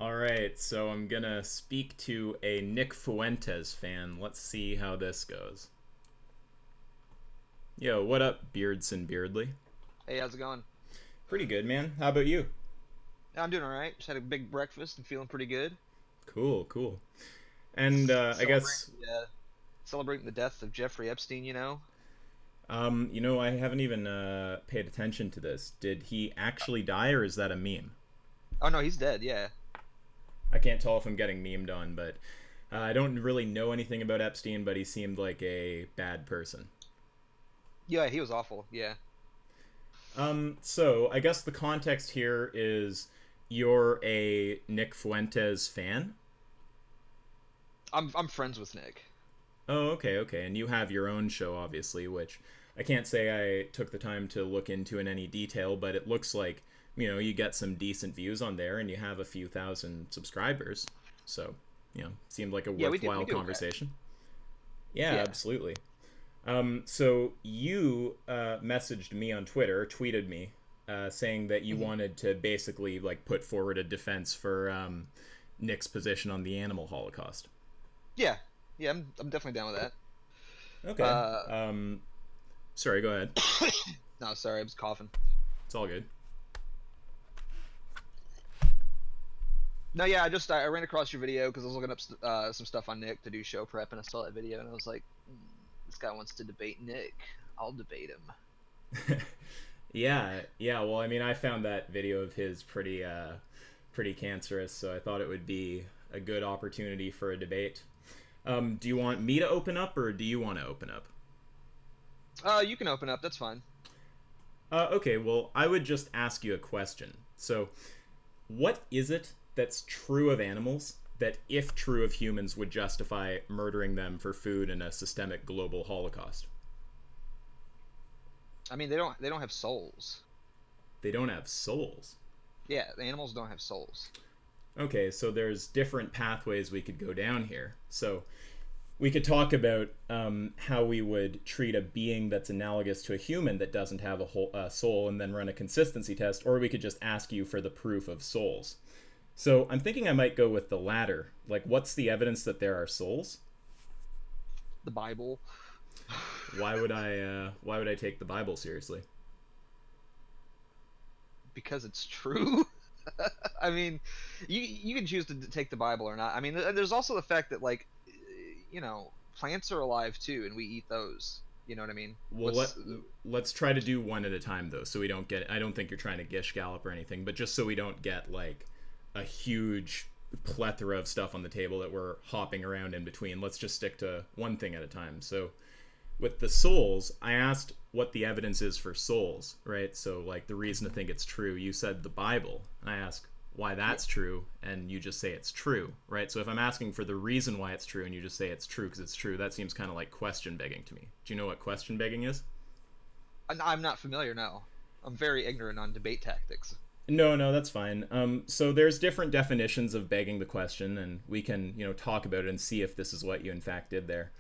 Alright, so I'm gonna speak to a Nick Fuentes fan. Let's see how this goes. Yo, what up, Beardson Beardly? Hey, how's it going? Pretty good, man. How about you? Yeah, I'm doing all right. Just had a big breakfast and feeling pretty good. Cool, cool. And I guess, Celebrating the death of Jeffrey Epstein. I haven't even paid attention to this. Did he actually die, or is that a meme? Oh no, he's dead. Yeah. I can't tell if I'm getting memed on, but I don't really know anything about Epstein, but he seemed like a bad person. Yeah, he was awful. Yeah. So I guess the context here is you're a Nick Fuentes fan. I'm friends with Nick. Oh, okay, okay. And you have your own show, obviously, which I can't say I took the time to look into in any detail, but it looks like, you get some decent views on there and you have a few thousand subscribers. So, seemed like a Yeah, we worthwhile do okay. conversation. Yeah, Yeah. absolutely. So you messaged me on Twitter, tweeted me, saying that you hmm wanted to basically like put forward a defense for Nick's position on the animal holocaust. Yeah. Yeah. I'm definitely down with that. Okay. Uh, Sorry, go ahead. no, sorry, I was coughing. It's all good. No, yeah, I ran across your video because I was looking up some stuff on Nick to do show prep, and I saw that video, and I was like, this guy wants to debate Nick. I'll debate him. Yeah, yeah. Well, I mean, I found that video of his pretty cancerous, so I thought it would be a good opportunity for a debate. Do you want me to open up, or do you want to open up? You can open up. That's fine. Okay, well, I would just ask you a question. So, what is it that's true of animals that, if true of humans, would justify murdering them for food in a systemic global holocaust? I mean, they don't have souls. They don't have souls. Yeah, the animals don't have souls. Okay, so there's different pathways we could go down here. So, we could talk about how we would treat a being that's analogous to a human that doesn't have a soul and then run a consistency test, or we could just ask you for the proof of souls. So I'm thinking I might go with the latter. Like, what's the evidence that there are souls? The Bible. Why would I take the Bible seriously? Because it's true. I mean, you can choose to take the Bible or not. I mean, there's also the fact that plants are alive too, and we eat those. You know what I mean? Well, let's try to do one at a time though, so we don't get. I don't think you're trying to gish gallop or anything, but just so we don't get like a huge plethora of stuff on the table that we're hopping around in between. Let's just stick to one thing at a time. So with the souls, I asked what the evidence is for souls, right? So like the reason to think it's true, you said the Bible. And I ask why Yeah. that's true, and you just say it's true, right? So if I'm asking for the reason why it's true and you just say it's true because it's true, that seems kind of like question begging to me. Do you know what question begging is? I'm not familiar. No, I'm very ignorant on debate tactics. No, no, that's fine. So there's different definitions of begging the question, and we can, talk about it and see if this is what you in fact did there.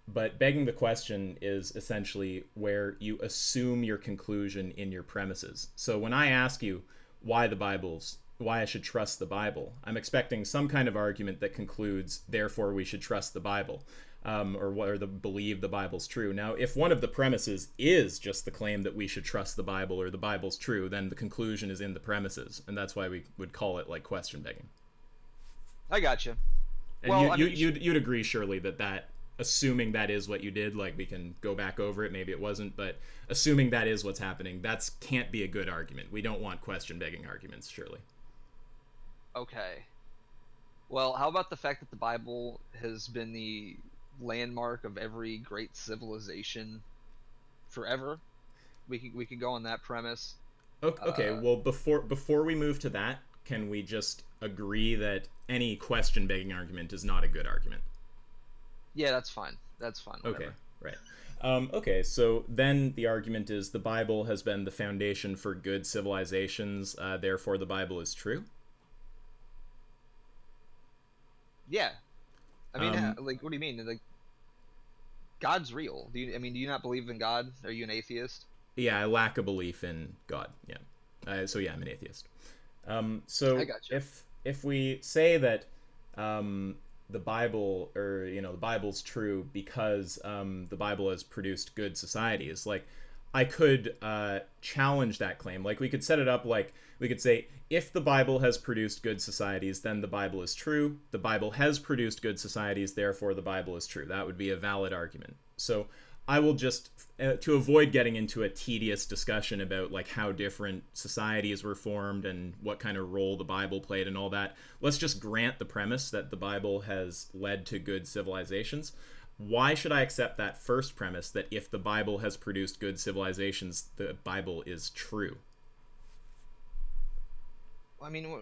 But begging the question is essentially where you assume your conclusion in your premises. So when I ask you why I should trust the Bible, I'm expecting some kind of argument that concludes, therefore we should trust the Bible, believe the Bible's true. Now, if one of the premises is just the claim that we should trust the Bible or the Bible's true, then the conclusion is in the premises, and that's why we would call it like question begging. I gotcha. And Well, I mean, you'd agree surely that assuming that is what you did, like we can go back over it, maybe it wasn't, but assuming that is what's happening, that's can't be a good argument. We don't want question begging arguments, surely. okay. Well, how about the fact that the Bible has been the landmark of every great civilization forever? We could go on that premise. Okay, Uh, well before we move to that, can we just agree that any question begging argument is not a good argument? yeah, that's fine. That's fine. Okay, Whatever. right. Okay, so then the argument is the Bible has been the foundation for good civilizations, therefore the Bible is true. Yeah. I mean, Um, like, what do you mean? Like, God's real. Do you not believe in God? Are you an atheist? yeah, I lack a belief in God. Yeah. So yeah, I'm an atheist. I So gotcha. if if we say that the Bible, or the Bible's true because the Bible has produced good societies, like I could challenge that claim. Like we could set it up like we could say, if the Bible has produced good societies, then the Bible is true. The Bible has produced good societies, therefore the Bible is true. That would be a valid argument. So I will just, to avoid getting into a tedious discussion about like how different societies were formed and what kind of role the Bible played and all that, let's just grant the premise that the Bible has led to good civilizations. Why should I accept that first premise, that if the Bible has produced good civilizations, the Bible is true? I mean,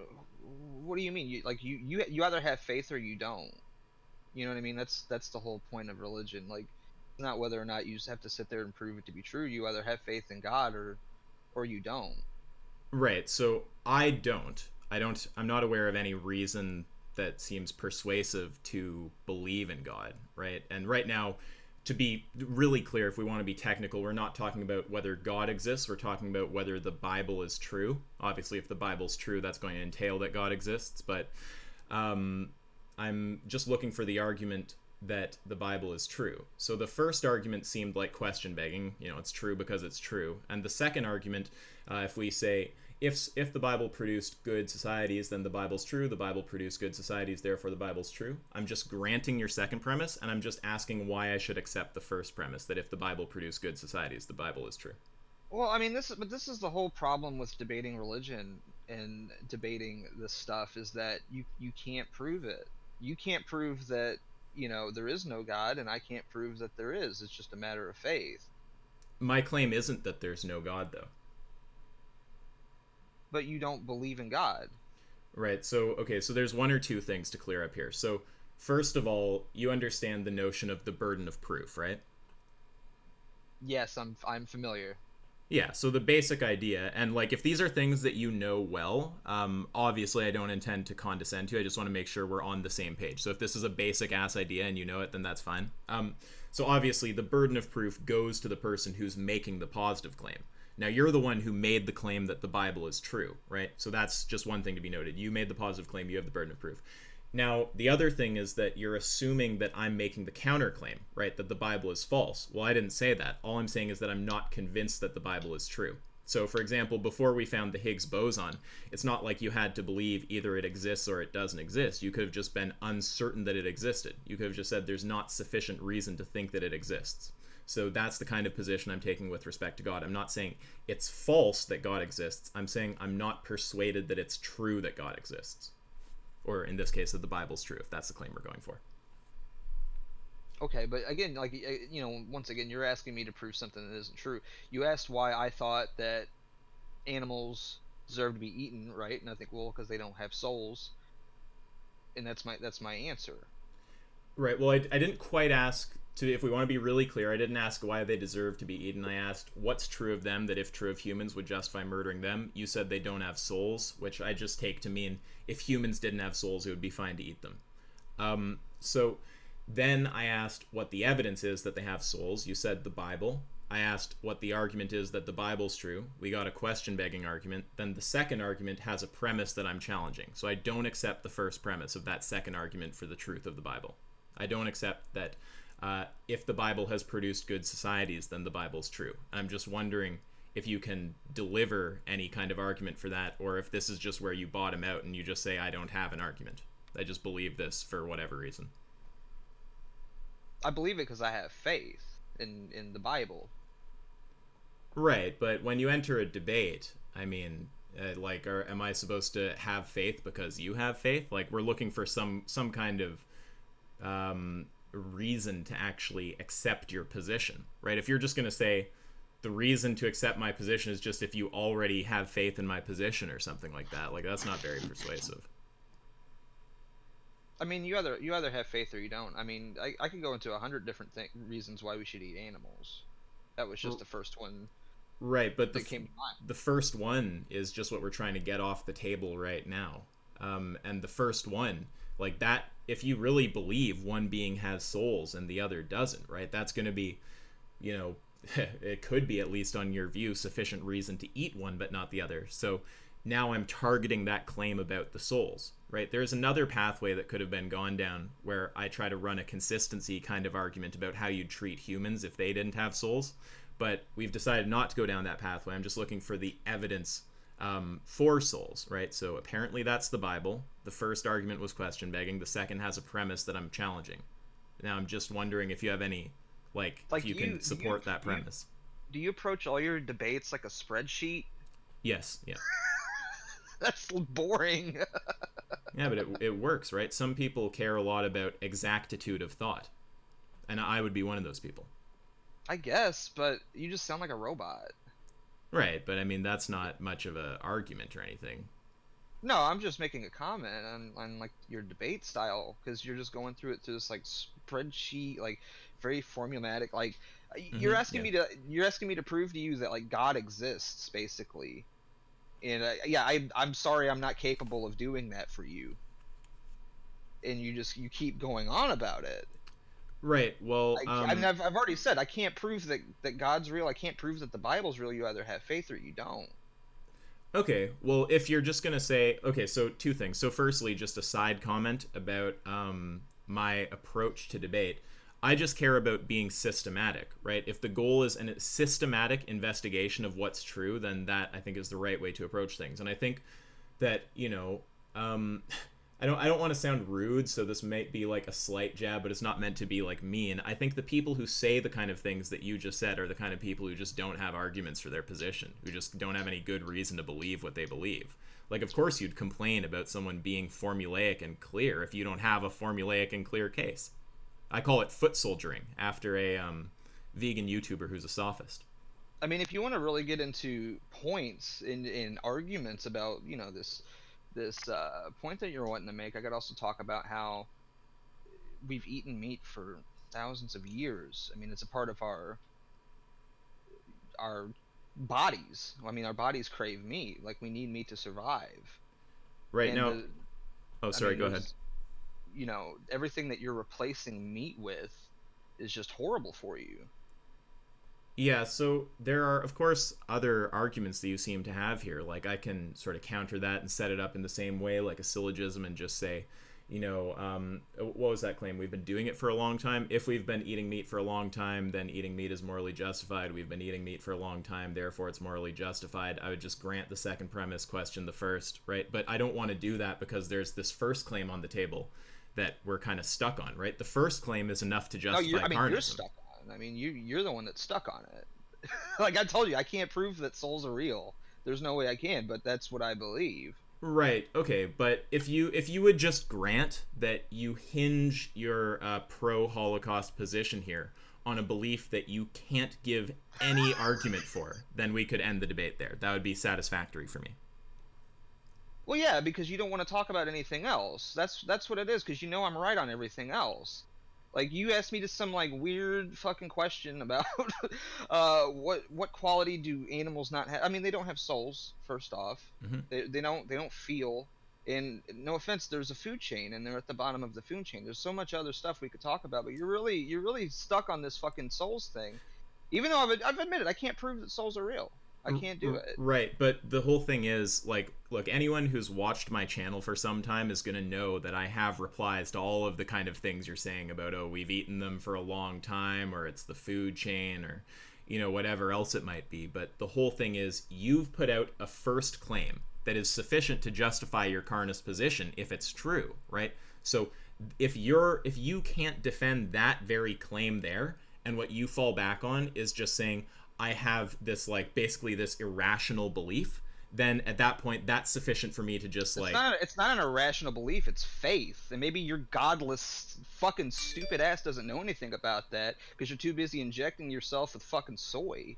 what do you mean? You either have faith or you don't. You know what I mean? That's the whole point of religion. Like, not whether or not you just have to sit there and prove it to be true. You either have faith in God or you don't. Right. So I'm not aware of any reason that seems persuasive to believe in God, right? And right now, to be really clear, if we want to be technical, we're not talking about whether God exists, we're talking about whether the Bible is true. Obviously, if the Bible's true, that's going to entail that God exists, but I'm just looking for the argument that the Bible is true. So the first argument seemed like question begging, it's true because it's true. And the second argument, if we say, if the Bible produced good societies, then the Bible's true. The Bible produced good societies, therefore the Bible's true. I'm just granting your second premise, and I'm just asking why I should accept the first premise, that if the Bible produced good societies, the Bible is true. Well, I mean, this is the whole problem with debating religion and debating this stuff, is that you can't prove it. You can't prove that there is no God, and I can't prove that there is. It's just a matter of faith. My claim isn't that there's no God, though. But you don't believe in God. Right. So, okay, so there's one or two things to clear up here. So, first of all, you understand the notion of the burden of proof, right? Yes, I'm familiar. Yeah, so the basic idea, and like if these are things that you know well, obviously I don't intend to condescend to. I just want to make sure we're on the same page. So if this is a basic ass idea and you know it, then that's fine. So obviously the burden of proof goes to the person who's making the positive claim. Now you're the one who made the claim that the Bible is true, right? So that's just one thing to be noted. You made the positive claim, you have the burden of proof. Now, the other thing is that you're assuming that I'm making the counterclaim, right? That the Bible is false. Well, I didn't say that. All I'm saying is that I'm not convinced that the Bible is true. So, for example, before we found the Higgs boson, it's not like you had to believe either it exists or it doesn't exist. You could have just been uncertain that it existed. You could have just said there's not sufficient reason to think that it exists. So that's the kind of position I'm taking with respect to God. I'm not saying it's false that God exists. I'm saying I'm not persuaded that it's true that God exists. Or in this case, that the Bible's true, if that's the claim we're going for. Okay, but again, like, once again, you're asking me to prove something that isn't true. You asked why I thought that animals deserve to be eaten, right? And I think, well, because they don't have souls, and that's my answer. Right. Well, I didn't quite ask to, if we want to be really clear, I didn't ask why they deserve to be eaten. I asked what's true of them that, if true of humans, would justify murdering them. You said they don't have souls, which I just take to mean if humans didn't have souls, it would be fine to eat them. So then I asked what the evidence is that they have souls. You said the Bible. I asked what the argument is that the Bible's true. We got a question-begging argument. Then the second argument has a premise that I'm challenging. So I don't accept the first premise of that second argument for the truth of the Bible. I don't accept that if the Bible has produced good societies, then the Bible's true. I'm just wondering if you can deliver any kind of argument for that, or if this is just where you bottom out and you just say, I don't have an argument. I just believe this for whatever reason. I believe it because I have faith in the Bible. Right, but when you enter a debate, I mean, am I supposed to have faith because you have faith? Like, we're looking for some kind of reason to actually accept your position, right? If you're just going to say the reason to accept my position is just if you already have faith in my position or something like that, like, that's not very persuasive. I mean, you either have faith or you don't. I mean, I could go into 100 different reasons why we should eat animals. That was just the first one. Right, but that came to mind. The first one is just what we're trying to get off the table right now. And the first one, like that, if you really believe one being has souls and the other doesn't, right? That's going to be, it could be, at least on your view, sufficient reason to eat one but not the other. So now I'm targeting that claim about the souls. right? There's another pathway that could have been gone down where I try to run a consistency kind of argument about how you'd treat humans if they didn't have souls. But we've decided not to go down that pathway. I'm just looking for the evidence for souls, right? So apparently that's the Bible. The first argument was question begging. The second has a premise that I'm challenging. Now I'm just wondering if you have any, if you can support that premise. Do you approach all your debates like a spreadsheet? Yes, yeah. That's boring. Yeah, but it works, right? Some people care a lot about exactitude of thought. And I would be one of those people. I guess, but you just sound like a robot. Right, but I mean, that's not much of an argument or anything. No, I'm just making a comment on like your debate style, because you're just going through this like spreadsheet, like very formulatic. Like you're asking me to prove to you that like God exists, basically. And I'm sorry, I'm not capable of doing that for you. And you keep going on about it. Right. Well, I've already said I can't prove that God's real. I can't prove that the Bible's real. You either have faith or you don't. Okay. Well, if you're just gonna say, okay, so two things. So, firstly, just a side comment about my approach to debate. I just care about being systematic, right? If the goal is a systematic investigation of what's true, then that I think is the right way to approach things. And I think that I don't want to sound rude, so this might be like a slight jab, but it's not meant to be like mean. I think the people who say the kind of things that you just said are the kind of people who just don't have arguments for their position, who just don't have any good reason to believe what they believe. Like, of course you'd complain about someone being formulaic and clear if you don't have a formulaic and clear case. I call it foot soldiering after a vegan YouTuber who's a sophist. I mean, if you want to really get into points in arguments about, this point that you're wanting to make, I could also talk about how we've eaten meat for thousands of years. I mean, it's a part of our bodies. I mean, our bodies crave meat. Like, we need meat to survive. Right. Now, go ahead. Everything that you're replacing meat with is just horrible for you. Yeah, so there are, of course, other arguments that you seem to have here. Like, I can sort of counter that and set it up in the same way, like a syllogism, and just say, what was that claim? We've been doing it for a long time. If we've been eating meat for a long time, then eating meat is morally justified. We've been eating meat for a long time, therefore it's morally justified. I would just grant the second premise, question the first, right? But I don't want to do that because there's this first claim on the table that we're kind of stuck on, right? The first claim is enough to justify carnism. You're stuck on it. I mean, you're the one that's stuck on it. Like I told you, I can't prove that souls are real. There's no way I can, but that's what I believe. Right. Okay. But if you would just grant that you hinge your pro-holocaust position here on a belief that you can't give any argument for, then we could end the debate there. That would be satisfactory for me. Well, yeah, because you don't want to talk about anything else. That's what it is, because I'm right on everything else. Like, you asked me some like weird fucking question about what quality do animals not have? I mean, they don't have souls, first off. Mm-hmm. They don't feel. And no offense, there's a food chain, and they're at the bottom of the food chain. There's so much other stuff we could talk about, but you're really stuck on this fucking souls thing. Even though I've admitted I can't prove that souls are real. I can't do it. Right, but the whole thing is, like, look, anyone who's watched my channel for some time is going to know that I have replies to all of the kind of things you're saying about, oh, we've eaten them for a long time, or it's the food chain, or, whatever else it might be. But the whole thing is, you've put out a first claim that is sufficient to justify your carnist position if it's true, right? So if you can't defend that very claim there, and what you fall back on is just saying, I have this, like, basically this irrational belief, then at that point that's sufficient for me to just it's not an irrational belief, it's faith. And maybe your godless fucking stupid ass doesn't know anything about that because you're too busy injecting yourself with fucking soy.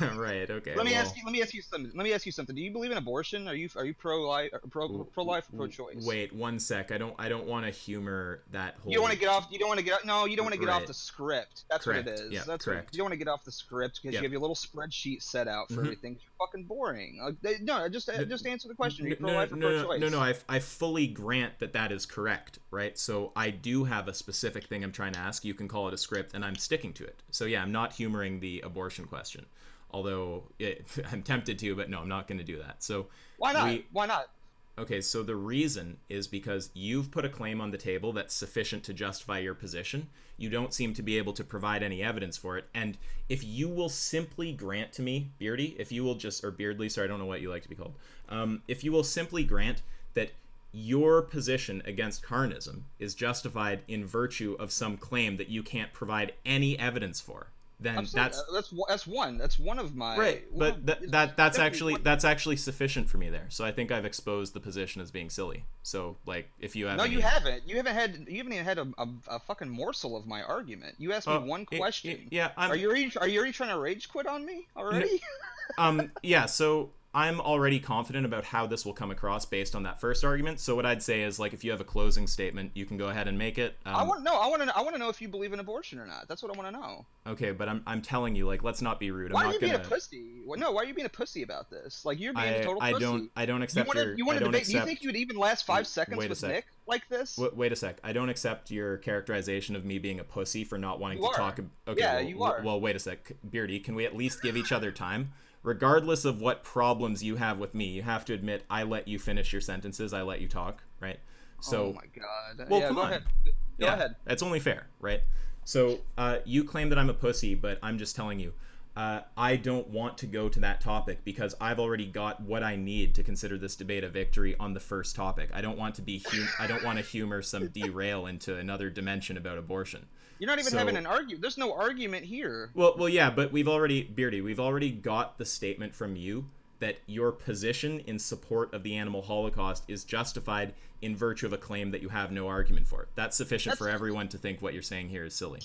Right. Okay. Let me ask you something. Do you believe in abortion? Are you pro-life or pro-choice? Wait, one sec. I don't want to humor that whole. You don't want to get off. You don't want to get. No, you don't want to get off the script. That's correct. What it is. Yeah, that's correct. What, you don't want to get off the script because you have your little spreadsheet set out for everything. It's fucking boring. No, just answer the question. Are you pro-life or pro-choice? No. I fully grant that is correct. Right. So I do have a specific thing I'm trying to ask. You can call it a script, and I'm sticking to it. So yeah, I'm not humoring the abortion question. Although I'm tempted to, but no, I'm not going to do that. So why not? Why not? Okay, so the reason is because you've put a claim on the table that's sufficient to justify your position. You don't seem to be able to provide any evidence for it. And if you will simply grant to me, Beardy, if you will just, or Beardly, sorry, I don't know what you like to be called. If you will simply grant that your position against carnism is justified in virtue of some claim that you can't provide any evidence for, then that's one of my right. But that's actually sufficient for me there. So I think I've exposed the position as being silly. So like, if you have you haven't. You haven't even had a fucking morsel of my argument. You asked me one question. Are you already trying to rage quit on me already? Yeah. So I'm already confident about how this will come across based on that first argument. So what I'd say is, like, if you have a closing statement, you can go ahead and make it. I want to know if you believe in abortion or not. That's what I want to know. Okay, but I'm telling you, like, let's not be rude. Why are you being a pussy? No, why are you being a pussy about this? Like, you're being a total pussy. I don't accept you want to debate? Do you think you would even last 5 seconds with Nick like this? Wait a sec. I don't accept your characterization of me being a pussy for not wanting to talk. Okay, yeah, you are. Well, wait a sec, Beardy. Can we at least give each other time? Regardless of what problems you have with me, you have to admit I let you finish your sentences. I let you talk, right? So, oh my god. Well, yeah, come go on. ahead. Go ahead. That's only fair, right? So you claim that I'm a pussy, but I'm just telling you, I don't want to go to that topic because I've already got what I need to consider this debate a victory on the first topic. I don't want to I don't want to humor some derail into another dimension about abortion. You're not even having an argument. There's no argument here. Well, yeah, but we've already got the statement from you that your position in support of the animal holocaust is justified in virtue of a claim that you have no argument for. That's sufficient for everyone to think what you're saying here is silly.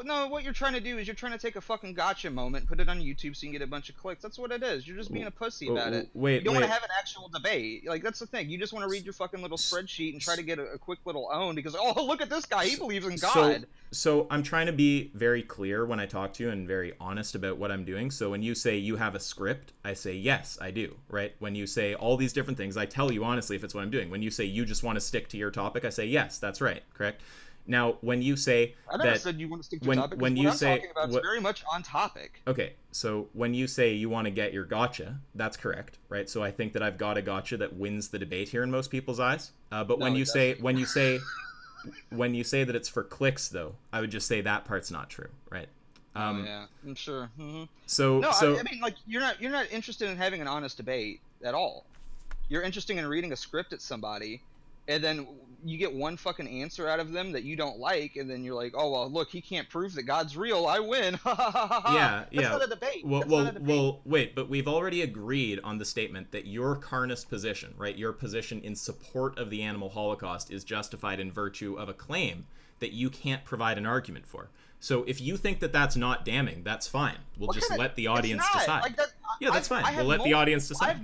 No, what you're trying to do is you're trying to take a fucking gotcha moment, put it on YouTube so you can get a bunch of clicks. That's what it is. You're just being a pussy about it. You don't want to have an actual debate. Like, that's the thing. You just want to read your fucking little spreadsheet and try to get a quick little own because, oh, look at this guy. He believes in God. So I'm trying to be very clear when I talk to you and very honest about what I'm doing. So when you say you have a script, I say, yes, I do, right? When you say all these different things, I tell you honestly if it's what I'm doing. When you say you just want to stick to your topic, I say, yes, that's right, correct? Now, when you say I never said you want to stick to your topic. When you say talking about is very much on topic. Okay, so when you say you want to get your gotcha, that's correct, right? So I think that I've got a gotcha that wins the debate here in most people's eyes. But when you say that it's for clicks, though, I would just say that part's not true, right? Yeah, I'm sure. Mm-hmm. I mean, like, you're not interested in having an honest debate at all. You're interested in reading a script at somebody, and then you get one fucking answer out of them that you don't like, and then you're like, oh, well, look, he can't prove that God's real. I win. That's not a debate. Well, wait, but we've already agreed on the statement that your carnist position, right, your position in support of the animal holocaust is justified in virtue of a claim that you can't provide an argument for. So if you think that that's not damning, that's fine. We'll just let the audience decide. Like that's fine. We'll let the audience decide.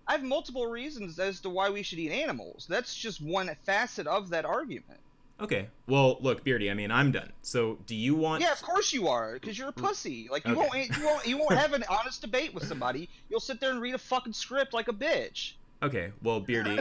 I have multiple reasons as to why we should eat animals. That's just one facet of that argument. Okay. Well, look, Beardy, I mean, I'm done. So, do you want... Yeah, of course you are, because you're a pussy. Like, you won't have an honest debate with somebody. You'll sit there and read a fucking script like a bitch. Okay. Well, Beardy,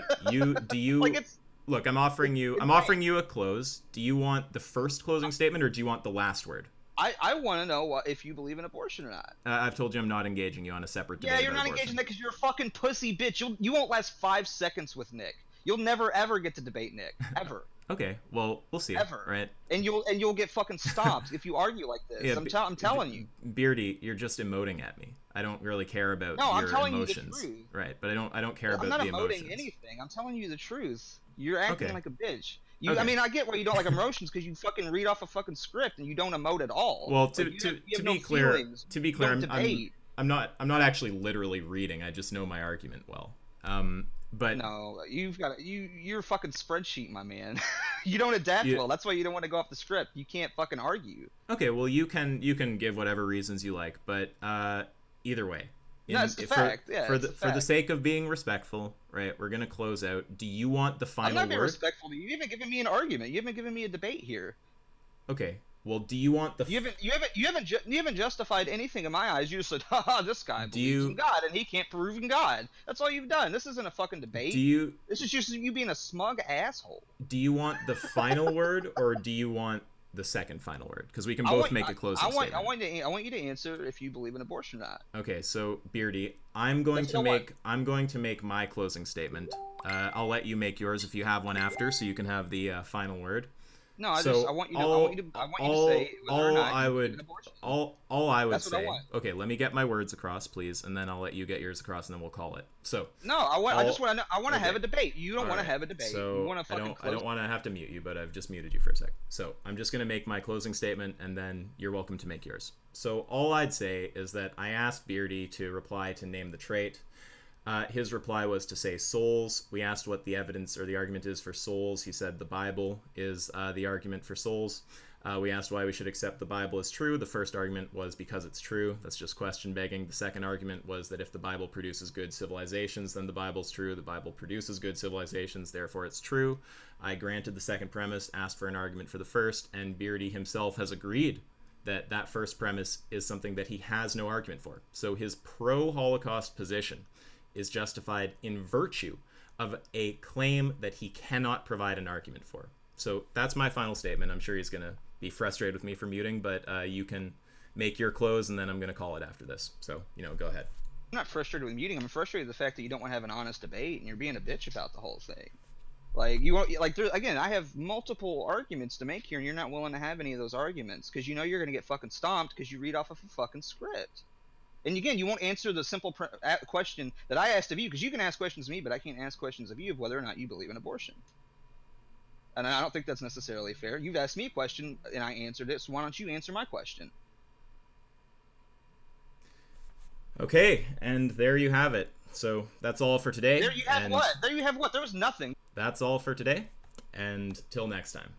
Look, I'm offering you a close. Do you want the first closing statement or do you want the last word? I want to know if you believe in abortion or not. I've told you I'm not engaging you on a separate debate. Yeah, you're not engaging that because you're a fucking pussy bitch. You won't last 5 seconds with Nick. You'll never ever get to debate Nick ever. Okay, well, we'll see. Ever. Right? And you'll get fucking stomped if you argue like this. Yeah, I'm telling you. Beardy, you're just emoting at me. I don't really care about your I'm telling emotions. You the truth. Right, but I don't care about the emotions. I'm not emoting anything. I'm telling you the truth. You're acting like a bitch. Okay. I mean, I get why you don't like emotions because you fucking read off a fucking script and you don't emote at all. Well, to be clear, I'm not actually literally reading. I just know my argument well. But no, you're a fucking spreadsheet, my man. You don't adapt well. That's why you don't want to go off the script. You can't fucking argue. Okay, well you can give whatever reasons you like, but either way. That's the fact. For the sake of being respectful, right? We're gonna close out. Do you want the final word? I'm not being respectful to you. You haven't given me an argument. You haven't given me a debate here. Okay. Well, do you want the? You haven't justified anything in my eyes. You just said, "Ha, this guy believes in God and he can't prove in God." That's all you've done. This isn't a fucking debate. This is just you being a smug asshole. Do you want the final word or do you want the second final word, because we can both make a closing statement. I want you to answer if you believe in abortion or not. Okay, so Beardy, I'm going to make my closing statement. I'll let you make yours if you have one after, so you can have the final word. No, I want you to say whether or not you believe in abortion. All I would That's say. what I want. Okay, let me get my words across, please, and then I'll let you get yours across, and then we'll call it. So. No, I just want to. I want to have a debate. You don't want to have a debate. So you want to fucking I don't want to have to mute you, but I've just muted you for a sec. So I'm just gonna make my closing statement, and then you're welcome to make yours. So all I'd say is that I asked Beardy to reply to name the trait. His reply was to say souls. We asked what the evidence or the argument is for souls. He said the Bible is the argument for souls. We asked why we should accept the Bible as true. The first argument was because it's true. That's just question begging. The second argument was that if the Bible produces good civilizations, then the Bible's true. The Bible produces good civilizations, therefore it's true. I granted the second premise, asked for an argument for the first, and Beardy himself has agreed that that first premise is something that he has no argument for. So his pro-Holocaust position is justified in virtue of a claim that he cannot provide an argument for. So that's my final statement. I'm sure he's going to be frustrated with me for muting, but you can make your close, and then I'm going to call it after this. So, go ahead. I'm not frustrated with muting. I'm frustrated with the fact that you don't want to have an honest debate, and you're being a bitch about the whole thing. Again, I have multiple arguments to make here, and you're not willing to have any of those arguments because you know you're going to get fucking stomped because you read off of a fucking script. And again, you won't answer the simple question that I asked of you, because you can ask questions of me, but I can't ask questions of you of whether or not you believe in abortion. And I don't think that's necessarily fair. You've asked me a question, and I answered it, so why don't you answer my question? Okay, and there you have it. So that's all for today. There you have what? There you have what? There was nothing. That's all for today, and till next time.